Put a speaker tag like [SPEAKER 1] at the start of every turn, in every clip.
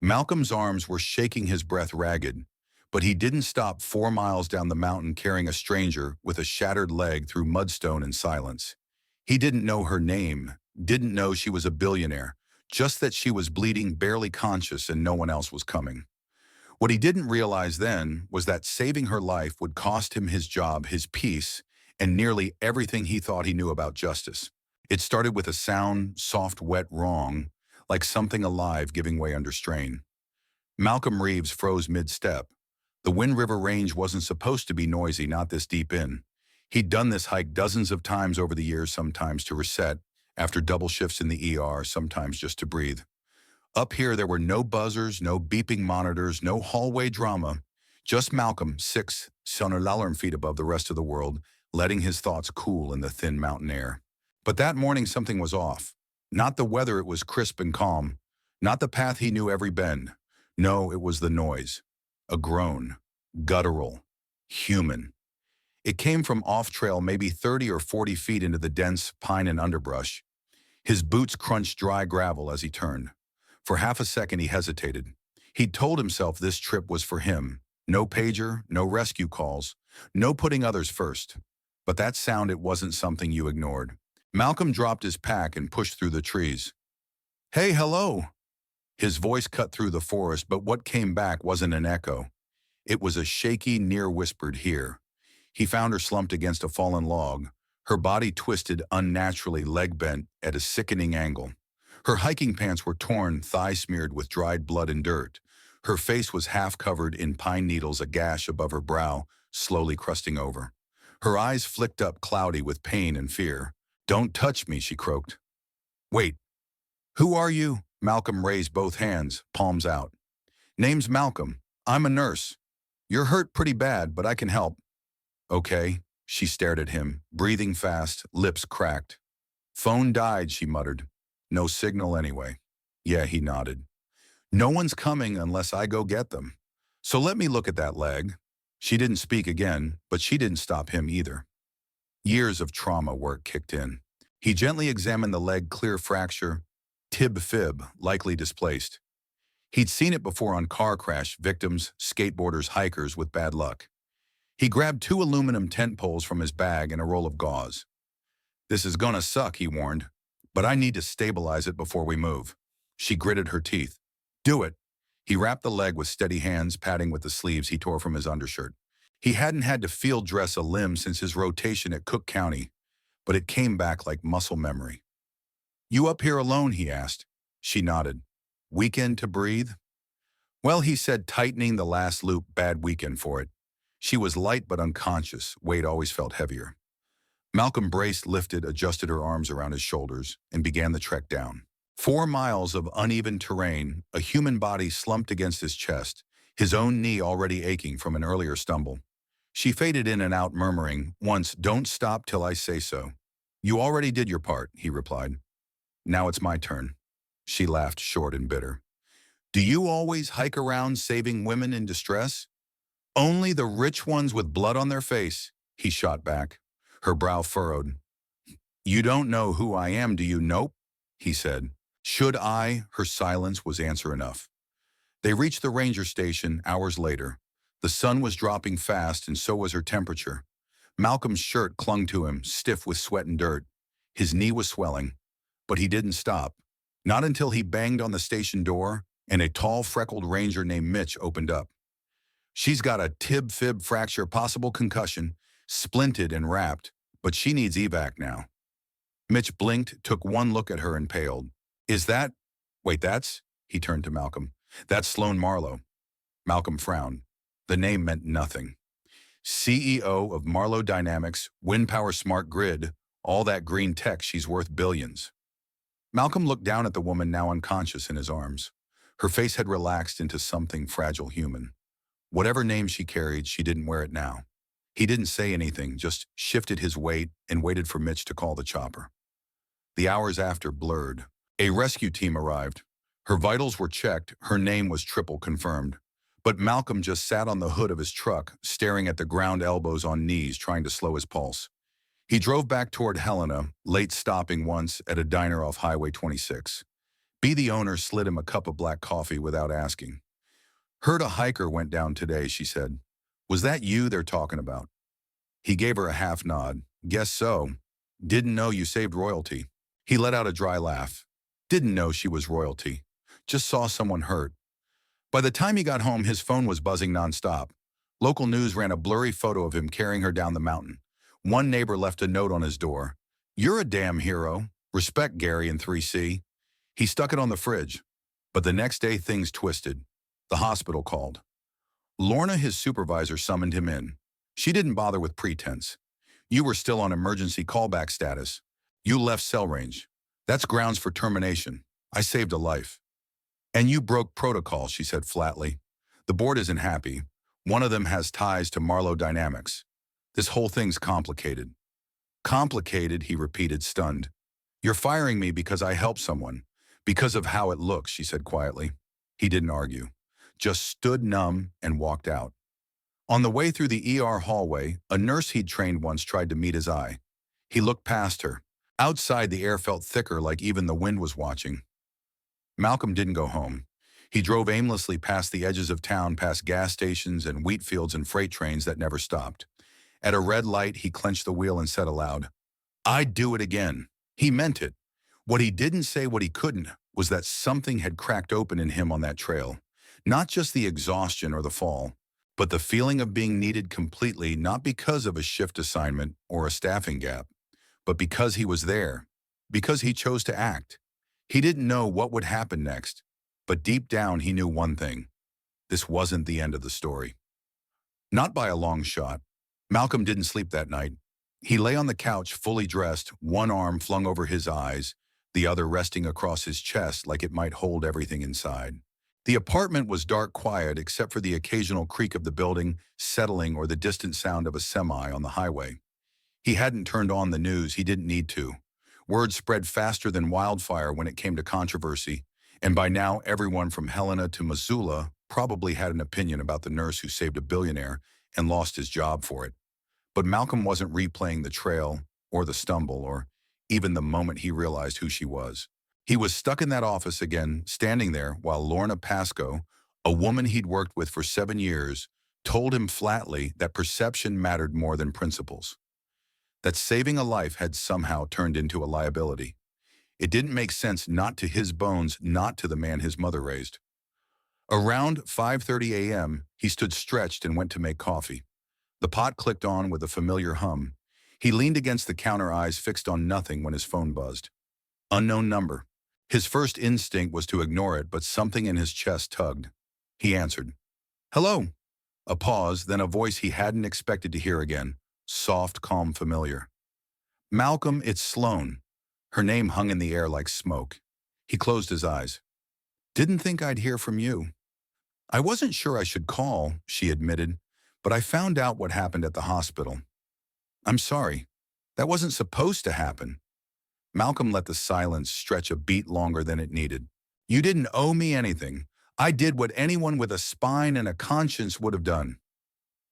[SPEAKER 1] Malcolm's arms were shaking, his breath ragged, but he didn't stop 4 miles down the mountain carrying a stranger with a shattered leg through mudstone and silence. He didn't know her name, didn't know she was a billionaire, just that she was bleeding, barely conscious, and no one else was coming. What he didn't realize then was that saving her life would cost him his job, his peace, and nearly everything he thought he knew about justice. It started with a sound, soft, wet wrong, like something alive giving way under strain. Malcolm Reeves froze mid-step. The Wind River Range wasn't supposed to be noisy, not this deep in. He'd done this hike dozens of times over the years, sometimes to reset, after double shifts in the ER, sometimes just to breathe. Up here, there were no buzzers, no beeping monitors, no hallway drama. Just Malcolm, 600 feet above the rest of the world, letting his thoughts cool in the thin mountain air. But that morning, something was off. Not the weather, it was crisp and calm. Not the path, he knew every bend. No, it was the noise. A groan. Guttural. Human. It came from off-trail, maybe 30 or 40 feet into the dense pine and underbrush. His boots crunched dry gravel as he turned. For half a second he hesitated. He'd told himself this trip was for him. No pager, no rescue calls, no putting others first. But that sound, it wasn't something you ignored. Malcolm dropped his pack and pushed through the trees. "Hey, hello!" His voice cut through the forest, but what came back wasn't an echo. It was a shaky, near-whispered "here." He found her slumped against a fallen log, her body twisted unnaturally, leg bent at a sickening angle. Her hiking pants were torn, thigh smeared with dried blood and dirt. Her face was half covered in pine needles, a gash above her brow, slowly crusting over. Her eyes flicked up, cloudy with pain and fear. "Don't touch me," she croaked. "Wait, who are you?" Malcolm raised both hands, palms out. "Name's Malcolm. I'm a nurse. You're hurt pretty bad, but I can help." "Okay." She stared at him, breathing fast, lips cracked. "Phone died," she muttered. "No signal anyway." "Yeah," he nodded. "No one's coming unless I go get them. So let me look at that leg." She didn't speak again, but she didn't stop him either. Years of trauma work kicked in. He gently examined the leg, clear fracture, tib-fib, likely displaced. He'd seen it before on car crash victims, skateboarders, hikers with bad luck. He grabbed 2 aluminum tent poles from his bag and a roll of gauze. "This is gonna suck," he warned, "but I need to stabilize it before we move." She gritted her teeth. "Do it." He wrapped the leg with steady hands, patting with the sleeves he tore from his undershirt. He hadn't had to field dress a limb since his rotation at Cook County, but it came back like muscle memory. "You up here alone?" he asked. She nodded. "Weekend to breathe?" "Well," he said, tightening the last loop, "bad weekend for it." She was light but unconscious. Weight always felt heavier. Malcolm braced, lifted, adjusted her arms around his shoulders, and began the trek down. 4 miles of uneven terrain, a human body slumped against his chest, his own knee already aching from an earlier stumble. She faded in and out, murmuring, once, "Don't stop till I say so." "You already did your part," he replied. "Now it's my turn." She laughed, short and bitter. "Do you always hike around saving women in distress?" "Only the rich ones with blood on their face," he shot back. Her brow furrowed. "You don't know who I am, do you?" "Nope," he said. "Should I?" Her silence was answer enough. They reached the ranger station hours later. The sun was dropping fast, and so was her temperature. Malcolm's shirt clung to him, stiff with sweat and dirt. His knee was swelling, but he didn't stop. Not until he banged on the station door, and a tall, freckled ranger named Mitch opened up. "She's got a tib-fib fracture, possible concussion, splinted and wrapped, but she needs evac now." Mitch blinked, took one look at her, and paled. "Is that—" "Wait, that's—" He turned to Malcolm. "That's Sloan Marlowe." Malcolm frowned. The name meant nothing. CEO of Marlowe Dynamics, Wind Power Smart Grid, all that green tech, she's worth billions. Malcolm looked down at the woman, now unconscious, in his arms. Her face had relaxed into something fragile human. Whatever name she carried, she didn't wear it now. He didn't say anything, just shifted his weight and waited for Mitch to call the chopper. The hours after blurred. A rescue team arrived. Her vitals were checked, her name was triple confirmed. But Malcolm just sat on the hood of his truck, staring at the ground, elbows on knees, trying to slow his pulse. He drove back toward Helena, late stopping once at a diner off Highway 26. The owner slid him a cup of black coffee without asking. Heard a hiker went down today, she said. Was that you they're talking about? He gave her a half nod. Guess so. Didn't know you saved royalty. He let out a dry laugh. Didn't know she was royalty. Just saw someone hurt. By the time he got home, his phone was buzzing nonstop. Local news ran a blurry photo of him carrying her down the mountain. One neighbor left a note on his door. You're a damn hero. Respect Gary in 3C. He stuck it on the fridge. But the next day, things twisted. The hospital called. Lorna, his supervisor, summoned him in. She didn't bother with pretense. You were still on emergency callback status. You left cell range. That's grounds for termination. I saved a life. And you broke protocol, she said flatly. The board isn't happy. One of them has ties to Marlowe Dynamics. This whole thing's complicated. Complicated, he repeated, stunned. You're firing me because I helped someone. Because of how it looks, she said quietly. He didn't argue. Just stood numb and walked out. On the way through the ER hallway, a nurse he'd trained once tried to meet his eye. He looked past her. Outside, the air felt thicker, like even the wind was watching. Malcolm didn't go home. He drove aimlessly past the edges of town, past gas stations and wheat fields and freight trains that never stopped. At a red light, he clenched the wheel and said aloud, I'd do it again. He meant it. What he didn't say, what he couldn't, was that something had cracked open in him on that trail. Not just the exhaustion or the fall, but the feeling of being needed completely, not because of a shift assignment or a staffing gap, but because he was there, because he chose to act. He didn't know what would happen next, but deep down he knew one thing. This wasn't the end of the story. Not by a long shot. Malcolm didn't sleep that night. He lay on the couch fully dressed, one arm flung over his eyes, the other resting across his chest like it might hold everything inside. The apartment was dark quiet except for the occasional creak of the building settling or the distant sound of a semi on the highway. He hadn't turned on the news, he didn't need to. Word spread faster than wildfire when it came to controversy, and by now everyone from Helena to Missoula probably had an opinion about the nurse who saved a billionaire and lost his job for it. But Malcolm wasn't replaying the trail or the stumble or even the moment he realized who she was. He was stuck in that office again, standing there while Lorna Pascoe, a woman he'd worked with for 7 years, told him flatly that perception mattered more than principles. That saving a life had somehow turned into a liability. It didn't make sense, not to his bones, not to the man his mother raised. Around 5:30 a.m., he stood stretched and went to make coffee. The pot clicked on with a familiar hum. He leaned against the counter, eyes fixed on nothing, when his phone buzzed. Unknown number. His first instinct was to ignore it, but something in his chest tugged. He answered. Hello. A pause, then a voice he hadn't expected to hear again. Soft, calm, familiar. Malcolm, it's Sloan. Her name hung in the air like smoke. He closed his eyes. Didn't think I'd hear from you. I wasn't sure I should call, she admitted, but I found out what happened at the hospital. I'm sorry. That wasn't supposed to happen. Malcolm let the silence stretch a beat longer than it needed. You didn't owe me anything. I did what anyone with a spine and a conscience would have done.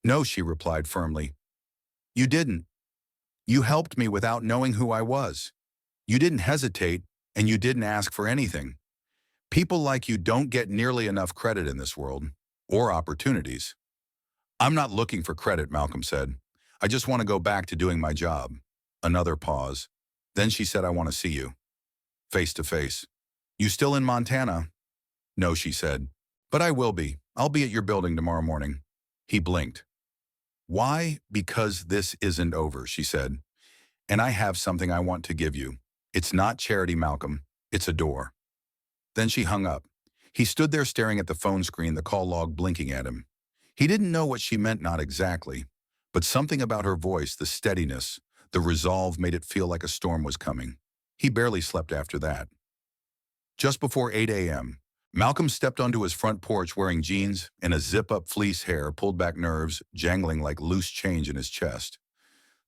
[SPEAKER 1] No, she replied firmly. You didn't. You helped me without knowing who I was. You didn't hesitate, and you didn't ask for anything. People like you don't get nearly enough credit in this world, or opportunities. I'm not looking for credit, Malcolm said. I just want to go back to doing my job. Another pause. Then she said, I want to see you. Face to face. You still in Montana? No, she said. But I will be. I'll be at your building tomorrow morning. He blinked. Why? Because this isn't over, she said. And I have something I want to give you. It's not charity, Malcolm. It's a door. Then she hung up. He stood there staring at the phone screen, the call log blinking at him. He didn't know what she meant, not exactly. But something about her voice, the steadiness, the resolve made it feel like a storm was coming. He barely slept after that. Just before 8 a.m., Malcolm stepped onto his front porch wearing jeans and a zip-up fleece, hair pulled back, nerves jangling like loose change in his chest.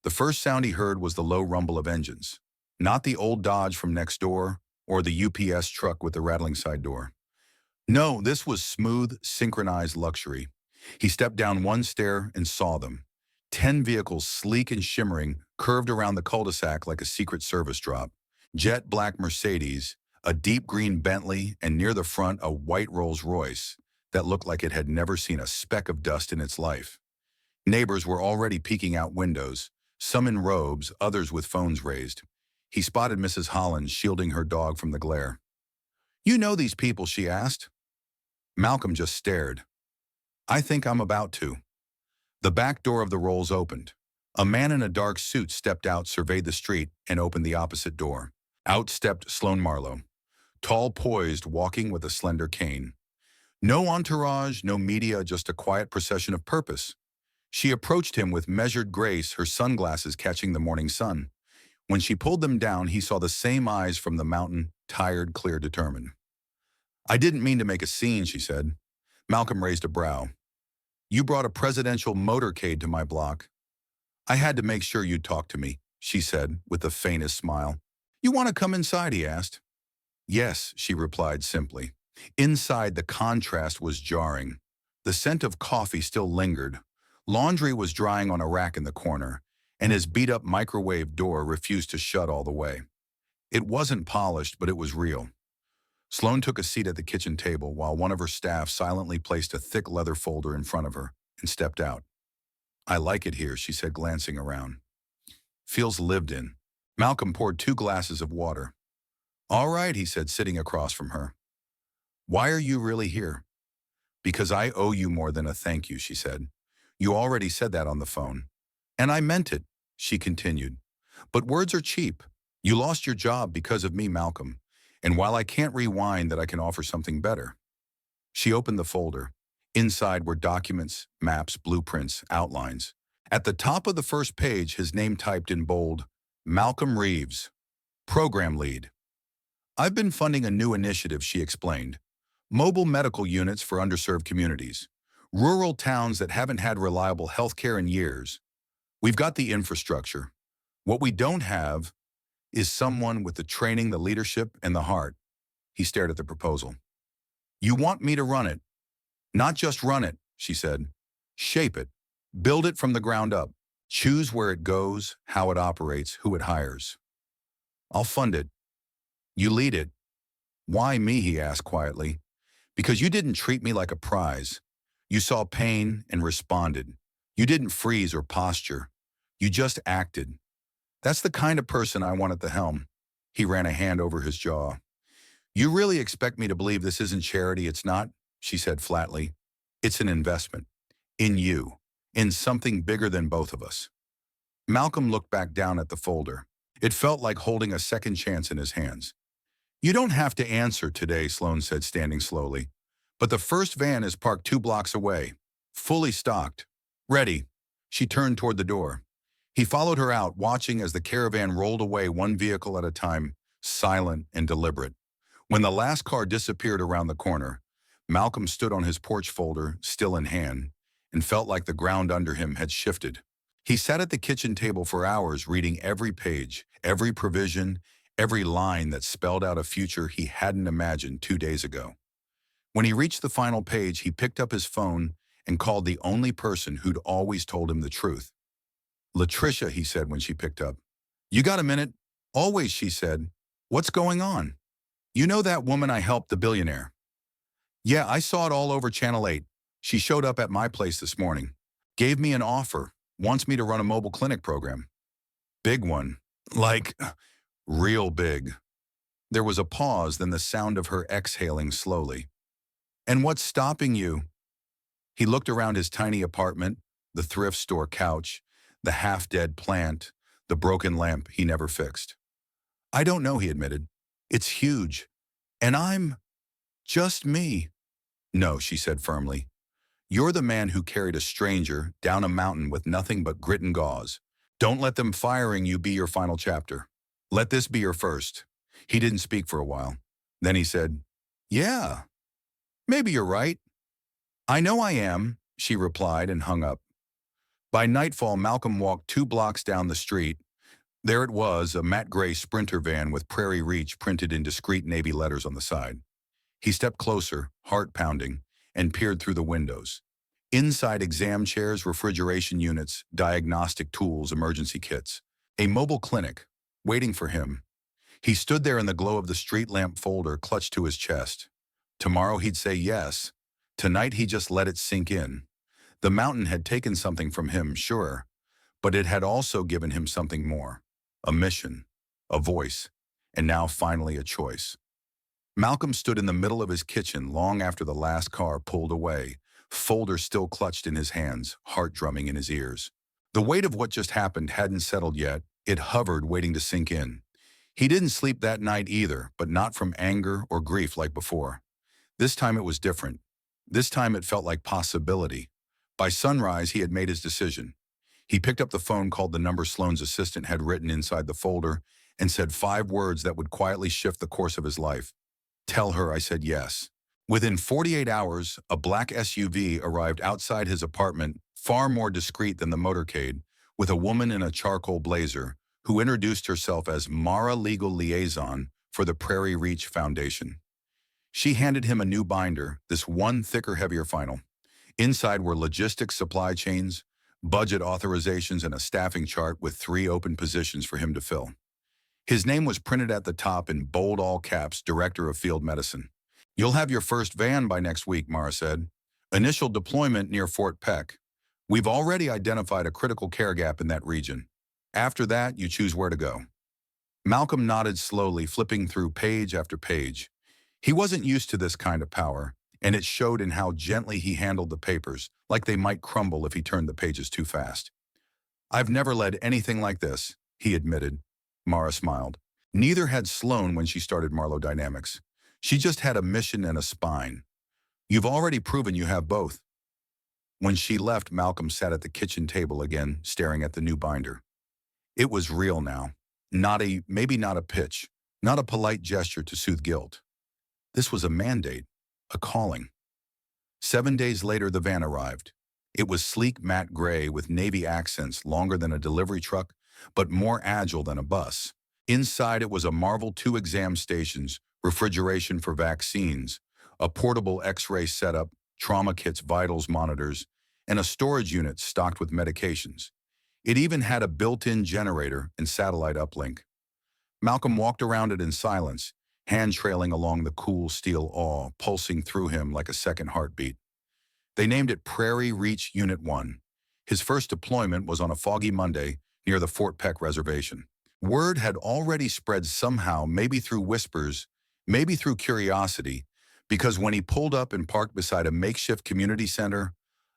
[SPEAKER 1] The first sound he heard was the low rumble of engines, not the old Dodge from next door or the UPS truck with the rattling side door. No, this was smooth, synchronized luxury. He stepped down one stair and saw them. 10 vehicles, sleek and shimmering, curved around the cul-de-sac like a Secret Service drop. Jet black Mercedes, a deep green Bentley, and near the front a white Rolls-Royce that looked like it had never seen a speck of dust in its life. Neighbors were already peeking out windows, some in robes, others with phones raised. He spotted Mrs. Hollins shielding her dog from the glare. "You know these people?" she asked. Malcolm just stared. "I think I'm about to." The back door of the Rolls opened. A man in a dark suit stepped out, surveyed the street, and opened the opposite door. Out stepped Sloan Marlowe, tall, poised, walking with a slender cane. No entourage, no media, just a quiet procession of purpose. She approached him with measured grace, her sunglasses catching the morning sun. When she pulled them down, he saw the same eyes from the mountain, tired, clear, determined. "I didn't mean to make a scene," she said. Malcolm raised a brow. "You brought a presidential motorcade to my block. I had to make sure you'd talk to me," she said, with the faintest smile. "You want to come inside?" he asked. "Yes," she replied simply. Inside, the contrast was jarring. The scent of coffee still lingered. Laundry was drying on a rack in the corner, and his beat-up microwave door refused to shut all the way. It wasn't polished, but it was real. Sloan took a seat at the kitchen table while one of her staff silently placed a thick leather folder in front of her and stepped out. "I like it here," she said, glancing around. "Feels lived in." Malcolm poured 2 glasses of water. "All right," he said, sitting across from her. "Why are you really here?" "Because I owe you more than a thank you," she said. "You already said that on the phone." "And I meant it," she continued. "But words are cheap. You lost your job because of me, Malcolm. And while I can't rewind that, I can offer something better." She opened the folder. Inside were documents, maps, blueprints, outlines. At the top of the first page, his name typed in bold, "Malcolm Reeves, Program Lead." "I've been funding a new initiative," she explained. "Mobile medical units for underserved communities. Rural towns that haven't had reliable health care in years. We've got the infrastructure. What we don't have is someone with the training, the leadership, and the heart." He stared at the proposal. "You want me to run it?" "Not just run it," she said. "Shape it. Build it from the ground up. Choose where it goes, how it operates, who it hires." "I'll fund it." "You lead it." "Why me?" he asked quietly. "Because you didn't treat me like a prize. You saw pain and responded. You didn't freeze or posture. You just acted. That's the kind of person I want at the helm." He ran a hand over his jaw. "You really expect me to believe this isn't charity?" "It's not," she said flatly. "It's an investment. In you. In something bigger than both of us." Malcolm looked back down at the folder. It felt like holding a second chance in his hands. "You don't have to answer today," Sloan said, standing slowly. "But the first van is parked 2 blocks away. Fully stocked. Ready." She turned toward the door. He followed her out, watching as the caravan rolled away one vehicle at a time, silent and deliberate. When the last car disappeared around the corner, Malcolm stood on his porch folder, still in hand, and felt like the ground under him had shifted. He sat at the kitchen table for hours, reading every page, every provision, every line that spelled out a future he hadn't imagined 2 days ago. When he reached the final page, he picked up his phone and called the only person who'd always told him the truth. "Latricia," he said when she picked up. "You got a minute?" "Always," she said. "What's going on?" "You know that woman I helped, the billionaire?" "Yeah, I saw it all over Channel 8. She showed up at my place this morning. Gave me an offer. Wants me to run a mobile clinic program." "Big one. Like, real big." There was a pause, then the sound of her exhaling slowly. "And what's stopping you?" He looked around his tiny apartment, the thrift store couch, the half-dead plant, the broken lamp he never fixed. "I don't know," he admitted. "It's huge. And I'm just me." "No," she said firmly. "You're the man who carried a stranger down a mountain with nothing but grit and gauze. Don't let them firing you be your final chapter. Let this be your first." He didn't speak for a while. Then he said, "Yeah, maybe you're right." "I know I am," she replied and hung up. By nightfall, Malcolm walked 2 blocks down the street. There it was, a matte gray Sprinter van with Prairie Reach printed in discreet navy letters on the side. He stepped closer, heart pounding, and peered through the windows. Inside, exam chairs, refrigeration units, diagnostic tools, emergency kits. A mobile clinic, waiting for him. He stood there in the glow of the street lamp folder clutched to his chest. Tomorrow he'd say yes. Tonight he just let it sink in. The mountain had taken something from him, sure, but it had also given him something more. A mission, a voice, and now finally a choice. Malcolm stood in the middle of his kitchen long after the last car pulled away, folder still clutched in his hands, heart drumming in his ears. The weight of what just happened hadn't settled yet. It hovered, waiting to sink in. He didn't sleep that night either, but not from anger or grief like before. This time it was different. This time it felt like possibility. By sunrise, he had made his decision. He picked up the phone, called the number Sloane's assistant had written inside the folder, and said 5 words that would quietly shift the course of his life. "Tell her I said yes." Within 48 hours, a black SUV arrived outside his apartment, far more discreet than the motorcade, with a woman in a charcoal blazer who introduced herself as Mara Legal Liaison for the Prairie Reach Foundation. She handed him a new binder, this one thicker, heavier final. Inside were logistics, supply chains, budget authorizations, and a staffing chart with 3 open positions for him to fill. His name was printed at the top in bold all caps, Director of Field Medicine. "You'll have your first van by next week," Mara said. "Initial deployment near Fort Peck. We've already identified a critical care gap in that region. After that, you choose where to go." Malcolm nodded slowly, flipping through page after page. He wasn't used to this kind of power, and it showed in how gently he handled the papers, like they might crumble if he turned the pages too fast. "I've never led anything like this," he admitted. Mara smiled. Neither had Sloane when she started Marlowe Dynamics. She just had a mission and a spine. "You've already proven you have both." When she left, Malcolm sat at the kitchen table again, staring at the new binder. It was real now. Maybe not a pitch, not a polite gesture to soothe guilt. This was a mandate, a calling. 7 days later, the van arrived. It was sleek matte gray with navy accents, longer than a delivery truck, but more agile than a bus. Inside, it was a Marvel 2 exam stations, refrigeration for vaccines, a portable X-ray setup, trauma kits, vitals monitors, and a storage unit stocked with medications. It even had a built-in generator and satellite uplink. Malcolm walked around it in silence, hand trailing along the cool steel awl, pulsing through him like a second heartbeat. They named it Prairie Reach Unit 1. His first deployment was on a foggy Monday near the Fort Peck Reservation. Word had already spread somehow, maybe through whispers, maybe through curiosity, because when he pulled up and parked beside a makeshift community center,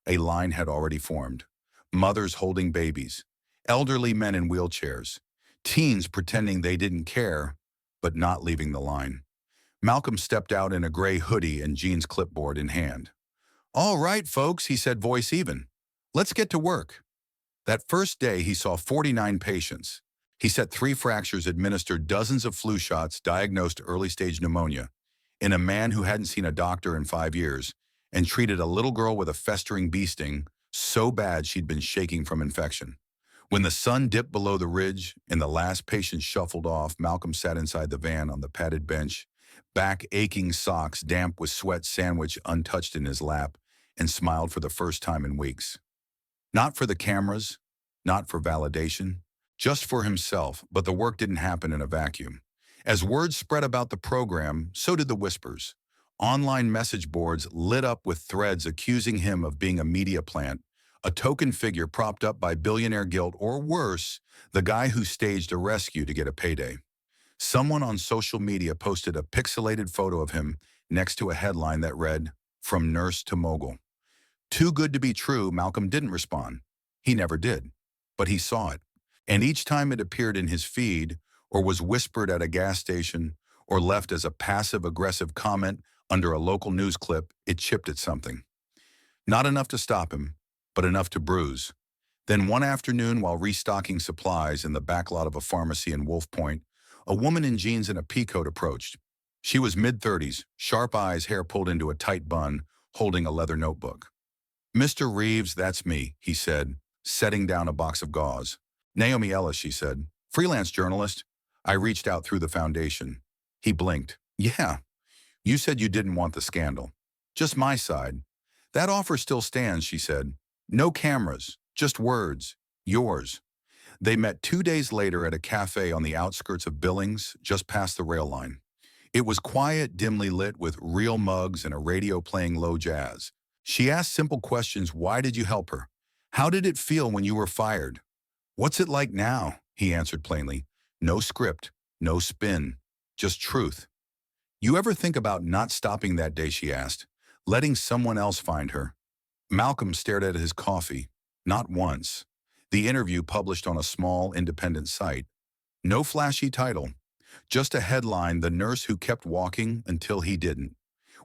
[SPEAKER 1] a line had already formed. Mothers holding babies, elderly men in wheelchairs, teens pretending they didn't care, but not leaving the line. Malcolm stepped out in a gray hoodie and jeans, clipboard in hand. "All right, folks," he said, voice even. "Let's get to work." That first day, he saw 49 patients. He set 3 fractures, administered dozens of flu shots, diagnosed early-stage pneumonia in a man who hadn't seen a doctor in 5 years, and treated a little girl with a festering bee sting so bad she'd been shaking from infection. When the sun dipped below the ridge and the last patient shuffled off, Malcolm sat inside the van on the padded bench, back aching, socks damp with sweat, sandwich untouched in his lap, and smiled for the first time in weeks. Not for the cameras, not for validation, just for himself, but the work didn't happen in a vacuum. As word spread about the program, so did the whispers. Online message boards lit up with threads accusing him of being a media plant, a token figure propped up by billionaire guilt, or worse, the guy who staged a rescue to get a payday. Someone on social media posted a pixelated photo of him next to a headline that read, "From Nurse to Mogul." Too good to be true, Malcolm didn't respond. He never did. But he saw it. And each time it appeared in his feed, or was whispered at a gas station, or left as a passive-aggressive comment under a local news clip, it chipped at something. Not enough to stop him, but enough to bruise. Then one afternoon, while restocking supplies in the backlot of a pharmacy in Wolf Point, a woman in jeans and a peacoat approached. She was mid-30s, sharp eyes, hair pulled into a tight bun, holding a leather notebook. "Mr. Reeves, that's me," he said, setting down a box of gauze. "Naomi Ellis," she said, "freelance journalist. I reached out through the foundation." He blinked. "Yeah, you said you didn't want the scandal. Just my side." "That offer still stands," she said. "No cameras, just words. Yours." They met 2 days later at a cafe on the outskirts of Billings, just past the rail line. It was quiet, dimly lit with real mugs and a radio playing low jazz. She asked simple questions. Why did you help her? How did it feel when you were fired? What's it like now? He answered plainly. No script, no spin, just truth. You ever think about not stopping that day, she asked, letting someone else find her? Malcolm stared at his coffee. Not once. The interview published on a small independent site. No flashy title. Just a headline, the nurse who kept walking until he didn't.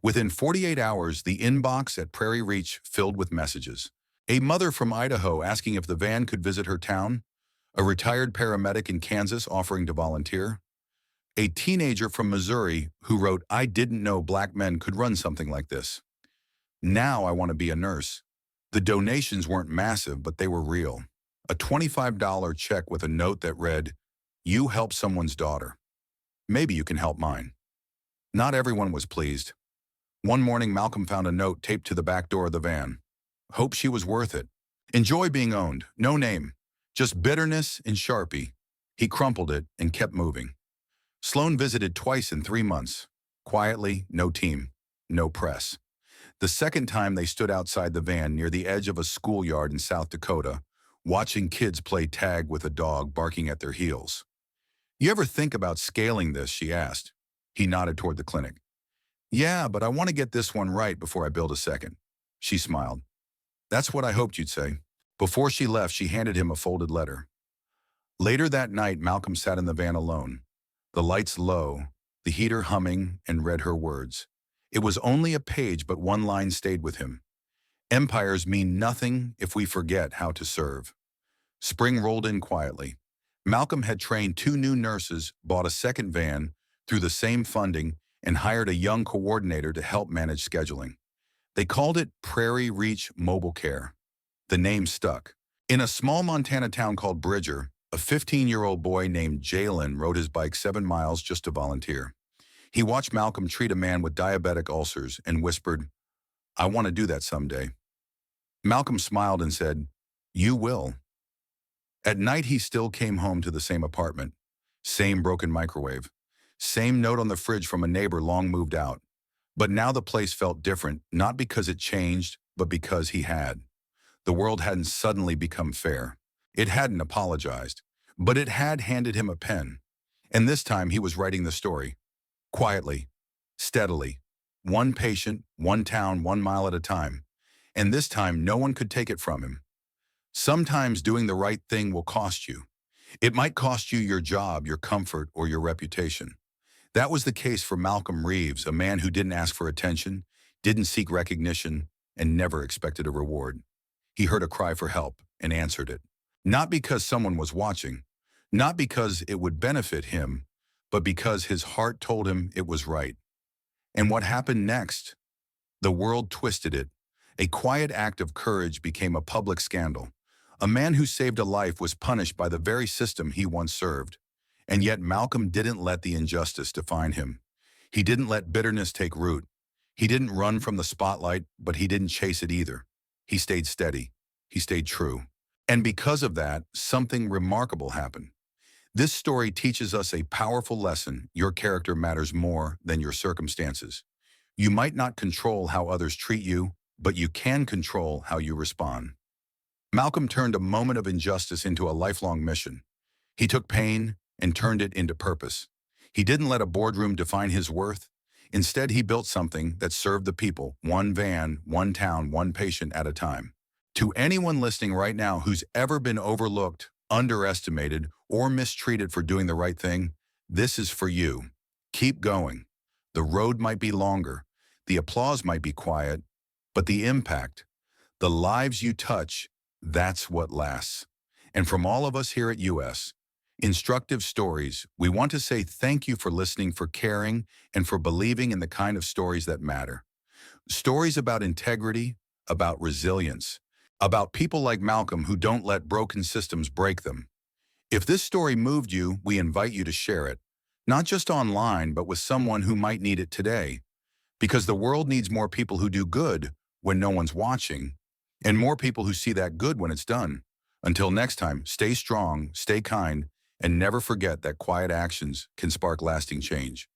[SPEAKER 1] Within 48 hours, the inbox at Prairie Reach filled with messages. A mother from Idaho asking if the van could visit her town. A retired paramedic in Kansas offering to volunteer. A teenager from Missouri who wrote, I didn't know black men could run something like this. Now I want to be a nurse. The donations weren't massive, but they were real. A $25 check with a note that read, you help someone's daughter. Maybe you can help mine. Not everyone was pleased. One morning, Malcolm found a note taped to the back door of the van. Hope she was worth it. Enjoy being owned. No name. Just bitterness in Sharpie. He crumpled it and kept moving. Sloan visited twice in 3 months. Quietly, no team, no press. The second time they stood outside the van near the edge of a schoolyard in South Dakota, watching kids play tag with a dog barking at their heels. You ever think about scaling this, she asked. He nodded toward the clinic. Yeah, but I want to get this one right before I build a second. She smiled. That's what I hoped you'd say. Before she left, she handed him a folded letter. Later that night, Malcolm sat in the van alone. The lights low, the heater humming, and read her words. It was only a page, but one line stayed with him. Empires mean nothing if we forget how to serve. Spring rolled in quietly. Malcolm had trained 2 new nurses, bought a second van through the same funding, and hired a young coordinator to help manage scheduling. They called it Prairie Reach Mobile Care. The name stuck. In a small Montana town called Bridger, a 15-year-old boy named Jalen rode his bike 7 miles just to volunteer. He watched Malcolm treat a man with diabetic ulcers and whispered, I want to do that someday. Malcolm smiled and said, you will. At night, he still came home to the same apartment. Same broken microwave. Same note on the fridge from a neighbor long moved out. But now the place felt different, not because it changed, but because he had. The world hadn't suddenly become fair. It hadn't apologized, but it had handed him a pen. And this time he was writing the story. Quietly, steadily. One patient, one town, 1 mile at a time. And this time no one could take it from him. Sometimes doing the right thing will cost you. It might cost you your job, your comfort, or your reputation. That was the case for Malcolm Reeves, a man who didn't ask for attention, didn't seek recognition, and never expected a reward. He heard a cry for help and answered it. Not because someone was watching, not because it would benefit him, but because his heart told him it was right. And what happened next? The world twisted it. A quiet act of courage became a public scandal. A man who saved a life was punished by the very system he once served. And yet Malcolm didn't let the injustice define him. He didn't let bitterness take root. He didn't run from the spotlight, but he didn't chase it either. He stayed steady. He stayed true. And because of that, something remarkable happened. This story teaches us a powerful lesson. Your character matters more than your circumstances. You might not control how others treat you, but you can control how you respond. Malcolm turned a moment of injustice into a lifelong mission. He took pain and turned it into purpose. He didn't let a boardroom define his worth. Instead, he built something that served the people, one van, one town, one patient at a time. To anyone listening right now who's ever been overlooked, underestimated, or mistreated for doing the right thing, this is for you. Keep going. The road might be longer, the applause might be quiet, but the impact, the lives you touch, that's what lasts. And from all of us here at US, Instructive Stories, we want to say thank you for listening, for caring, and for believing in the kind of stories that matter. Stories about integrity, about resilience, about people like Malcolm who don't let broken systems break them. If this story moved you, we invite you to share it, not just online, but with someone who might need it today. Because the world needs more people who do good when no one's watching, and more people who see that good when it's done. Until next time, stay strong, stay kind, and never forget that quiet actions can spark lasting change.